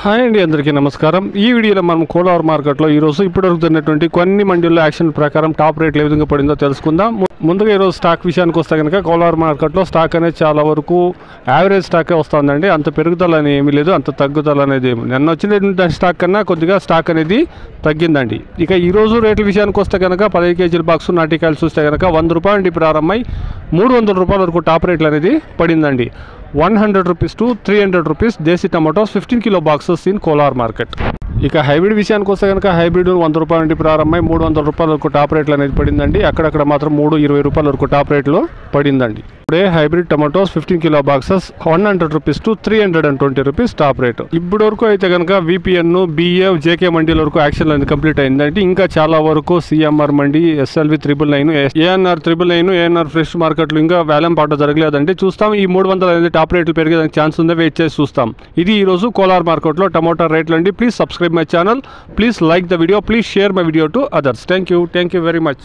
Hi అండి, అందరికీ నమస్కారం. ఈ వీడియోలో మనం కోలార్ మార్కెట్లో ఈరోజు ఇప్పుడు జరుగుతున్నటువంటి కొన్ని మండీల్లో యాక్షన్ ప్రకారం టాప్ రేట్లు ఏ విధంగా పడిందో తెలుసుకుందాం. ముందుగా ఈరోజు స్టాక్ విషయానికి వస్తే కనుక కోలార్ మార్కెట్లో స్టాక్ అనేది చాలా వరకు యావరేజ్ స్టాకే వస్తుందండి. అంత పెరుగుదల అని ఏమీ లేదు, అంత తగ్గుదల అనేది ఏమి. నిన్న వచ్చిన స్టాక్ కన్నా కొద్దిగా స్టాక్ అనేది తగ్గిందండి. ఇక ఈరోజు రేట్ల విషయానికి వస్తే కనుక 15 కేజీల బాక్స్ నాటికాయలు చూస్తే కనుక 100 రూపాయల నుండి ప్రారంభమై 300 రూపాయల వరకు టాప్ రేట్లు అనేది పడిందండి. 100 rupees to 300 rupees desi tomatoes 15 kilo boxes in Kolar market. ఇక హైబ్రిడ్ విషయానికి వస్తే కనుక హైబ్రిడ్ 100 రూపాయల నుండి ప్రారంభమై 300 రూపాయల వరకు టాప్ రేట్లు అనేది పడిందండి. అక్కడక్కడ మాత్రం 320 రూపాయల వరకు టాప్ రేట్లో పడిందండి. ఇప్పుడే hybrid tomatoes 15 kilo boxes 100 rupees to 320 rupees top rate. ఇప్పటి వరకు అయితే కనుక విపిఎన్, బిఏ, జేకే మండీల వరకు యాక్షన్ అనేది కంప్లీట్ అయిందంటే ఇంకా చాలా వరకు CMR mandi, SLV 999, ANR 999, ANR fresh మార్కెట్లు ఇంకా వేలం పాట జరగలేదంటే చూస్తాం. ఈ 300 అనేది టాప్ రేట్లు పెరిగేదానికి ఛాన్స్ ఉందా, వెయిట్ చేసి చూస్తాం. ఇది ఈ రోజు కోలార్ మార్కెట్లో టమాటా రేట్లు అండి. Please subscribe my channel, please like the video, please share my video to others. Thank you very much.